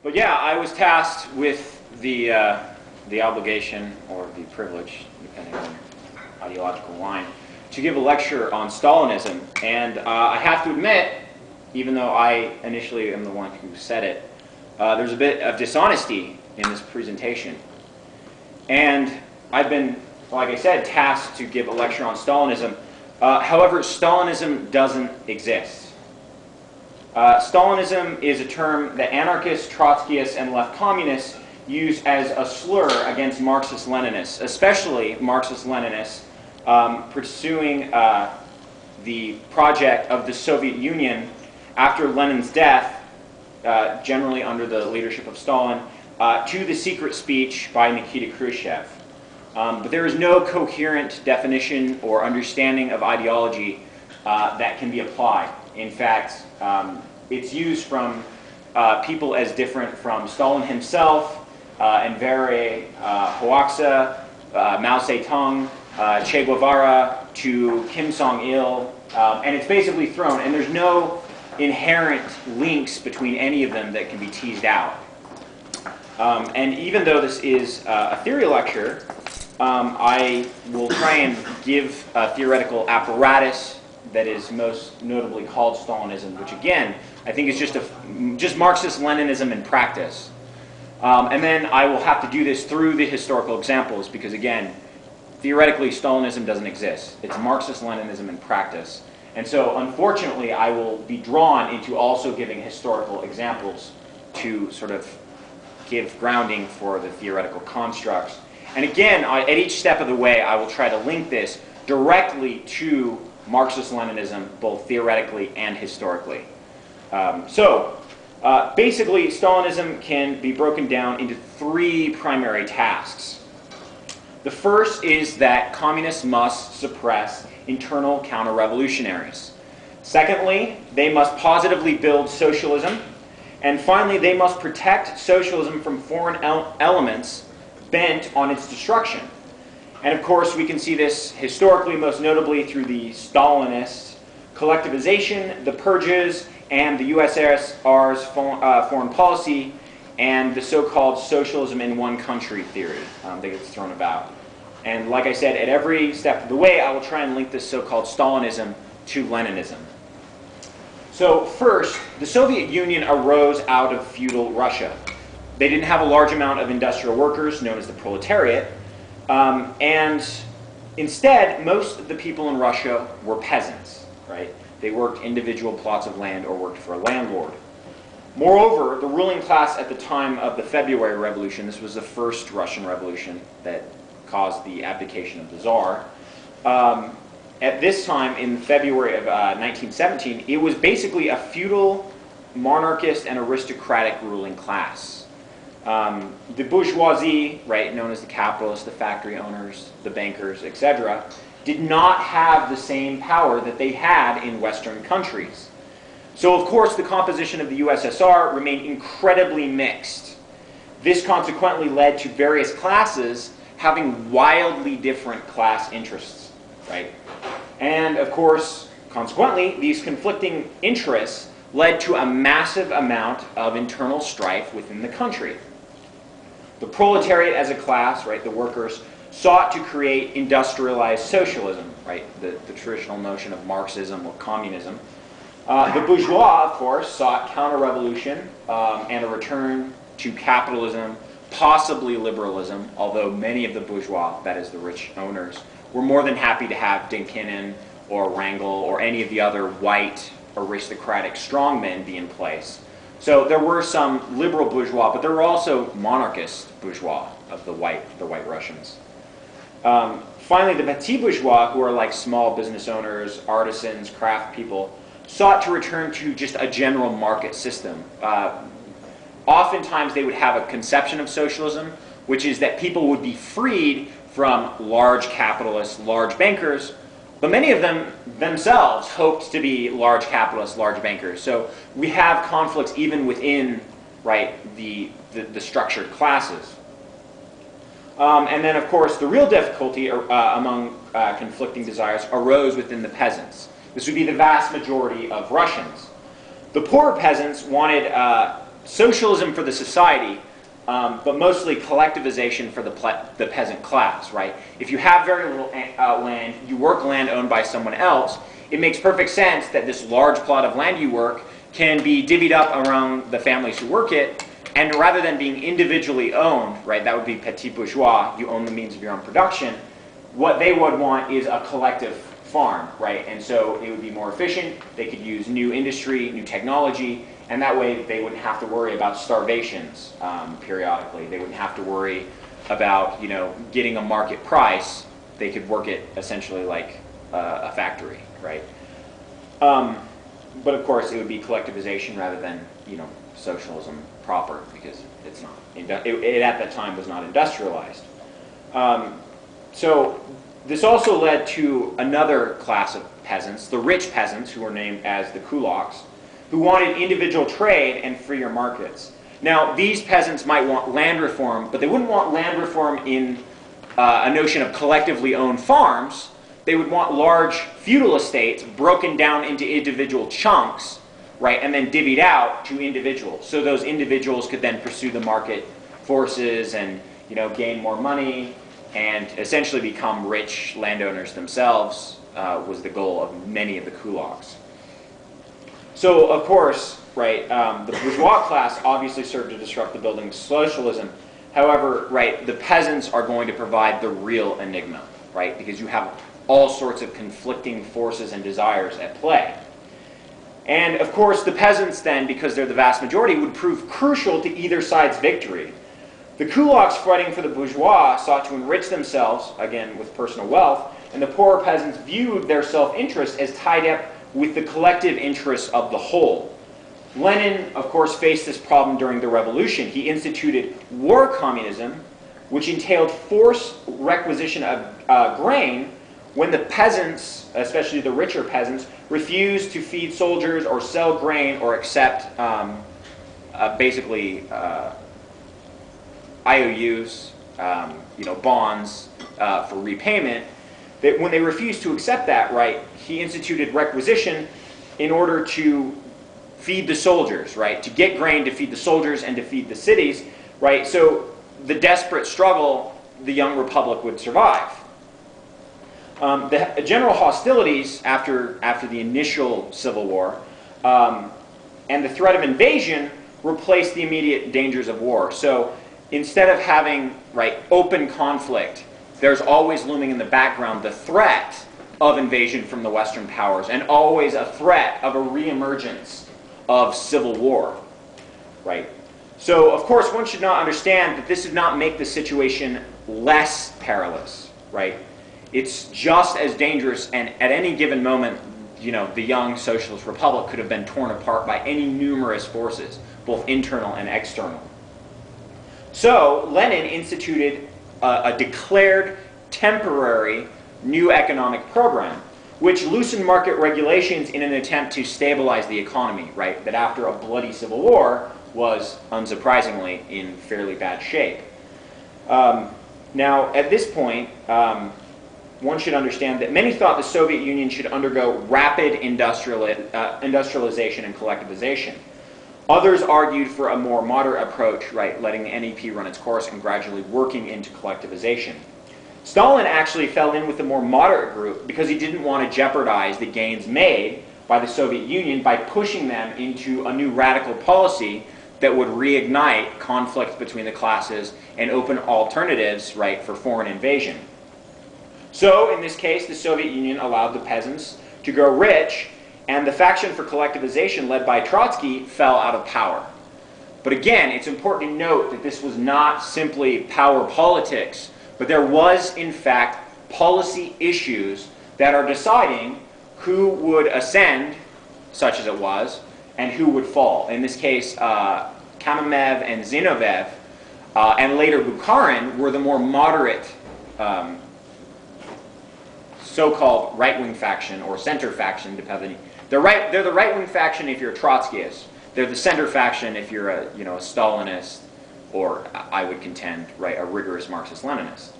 But yeah, I was tasked with the obligation or the privilege, depending on ideological line, to give a lecture on Stalinism. And I have to admit, even though I initially am the one who said it, there's a bit of dishonesty in this presentation. And I've been, like I said, tasked to give a lecture on Stalinism. However, Stalinism doesn't exist. Stalinism is a term that anarchists, Trotskyists, and left communists use as a slur against Marxist-Leninists, especially Marxist-Leninists pursuing the project of the Soviet Union after Lenin's death, generally under the leadership of Stalin, to the secret speech by Nikita Khrushchev. But there is no coherent definition or understanding of ideology that can be applied. In fact, it's used from people as different from Stalin himself, Enver Hoxha, Mao Zedong, Che Guevara, to Kim Jong-il, and it's basically thrown, and there's no inherent links between any of them that can be teased out. And even though this is a theory lecture, I will try and give a theoretical apparatus that is most notably called Stalinism, which again, I think is just Marxist-Leninism in practice. And then I will have to do this through the historical examples because again, theoretically Stalinism doesn't exist. It's Marxist-Leninism in practice. And so unfortunately I will be drawn into also giving historical examples to sort of give grounding for the theoretical constructs. And again, at each step of the way I will try to link this directly to Marxist-Leninism, both theoretically and historically. Basically, Stalinism can be broken down into three primary tasks. The first is that communists must suppress internal counter-revolutionaries. Secondly, they must positively build socialism. And finally, they must protect socialism from foreign elements bent on its destruction. And of course, we can see this historically, most notably through the Stalinist collectivization, the purges, and the U.S.S.R's foreign policy, and the so-called socialism in one country theory that gets thrown about. And like I said, at every step of the way, I will try and link this so-called Stalinism to Leninism. So first, the Soviet Union arose out of feudal Russia. They didn't have a large amount of industrial workers, known as the proletariat, and instead, most of the people in Russia were peasants, right? They worked individual plots of land or worked for a landlord. Moreover, the ruling class at the time of the February Revolution, this was the first Russian revolution that caused the abdication of the Tsar, at this time in February of 1917, it was basically a feudal, monarchist, and aristocratic ruling class. The bourgeoisie, right, known as the capitalists, the factory owners, the bankers, etc., did not have the same power that they had in Western countries. So, of course, the composition of the U.S.S.R. remained incredibly mixed. This consequently led to various classes having wildly different class interests, right? And, of course, consequently, these conflicting interests led to a massive amount of internal strife within the country. The proletariat as a class, right, the workers, sought to create industrialized socialism, right, the traditional notion of Marxism or communism. The bourgeois, of course, sought counter-revolution and a return to capitalism, possibly liberalism, although many of the bourgeois, that is the rich owners, were more than happy to have Dinkinen or Wrangel or any of the other white aristocratic strongmen be in place. So there were some liberal bourgeois, but there were also monarchist bourgeois of the white Russians. Finally, the petit bourgeois, who are like small business owners, artisans, craft people, sought to return to just a general market system. Oftentimes they would have a conception of socialism, which is that people would be freed from large capitalists, large bankers, but many of them themselves hoped to be large capitalists, large bankers. So we have conflicts even within, right, the structured classes. And then, of course, the real difficulty among conflicting desires arose within the peasants. This would be the vast majority of Russians. The poorer peasants wanted socialism for the society, but mostly collectivization for the peasant class, right? If you have very little land, you work land owned by someone else, it makes perfect sense that this large plot of land you work can be divvied up around the families who work it, and rather than being individually owned, right, that would be petit bourgeois, you own the means of your own production, what they would want is a collective farm, right? And so it would be more efficient, they could use new industry, new technology, and that way they wouldn't have to worry about starvations periodically. They wouldn't have to worry about, you know, getting a market price. They could work it essentially like a factory, right? But of course, it would be collectivization rather than, you know, socialism proper, because it's not. It at that time was not industrialized. So this also led to another class of peasants, the rich peasants, who were named as the kulaks, who wanted individual trade and freer markets. Now, these peasants might want land reform, but they wouldn't want land reform in a notion of collectively owned farms. They would want large feudal estates broken down into individual chunks, right, and then divvied out to individuals. So those individuals could then pursue the market forces and, you know, gain more money and essentially become rich landowners themselves, was the goal of many of the kulaks. So, of course, right, the bourgeois class obviously served to disrupt the building of socialism. However, right, the peasants are going to provide the real enigma, right, because you have all sorts of conflicting forces and desires at play. And, of course, the peasants then, because they're the vast majority, would prove crucial to either side's victory. The kulaks fighting for the bourgeois sought to enrich themselves, again, with personal wealth, and the poorer peasants viewed their self-interest as tied up with the collective interests of the whole. Lenin, of course, faced this problem during the revolution. He instituted war communism, which entailed forced requisition of grain when the peasants, especially the richer peasants, refused to feed soldiers or sell grain or accept basically IOUs, you know, bonds for repayment. That when they refused to accept that, right, he instituted requisition in order to feed the soldiers, right, to get grain to feed the soldiers and to feed the cities, right. So the desperate struggle, the young republic would survive. The general hostilities after the initial civil war and the threat of invasion replaced the immediate dangers of war. So instead of having, right, open conflict, there's always looming in the background the threat of invasion from the Western powers, and always a threat of a reemergence of civil war, right? So, of course, one should not understand that this did not make the situation less perilous, right? It's just as dangerous, and at any given moment, you know, the young socialist republic could have been torn apart by any numerous forces, both internal and external. So, Lenin instituted a declared temporary new economic program, which loosened market regulations in an attempt to stabilize the economy, right? That after a bloody civil war was, unsurprisingly, in fairly bad shape. Now, at this point, one should understand that many thought the Soviet Union should undergo rapid industrialization and collectivization. Others argued for a more moderate approach, right, letting the NEP run its course and gradually working into collectivization. Stalin actually fell in with the more moderate group because he didn't want to jeopardize the gains made by the Soviet Union by pushing them into a new radical policy that would reignite conflict between the classes and open alternatives, right, for foreign invasion. So, in this case, the Soviet Union allowed the peasants to grow rich, and the faction for collectivization led by Trotsky fell out of power. But again, it's important to note that this was not simply power politics, but there was, in fact, policy issues that are deciding who would ascend, such as it was, and who would fall. In this case, Kamenev and Zinoviev, and later Bukharin, were the more moderate so-called right-wing faction or center faction, depending. They're the right-wing faction if you're a Trotskyist. They're the center faction if you're a Stalinist, or I would contend, right, a rigorous Marxist-Leninist.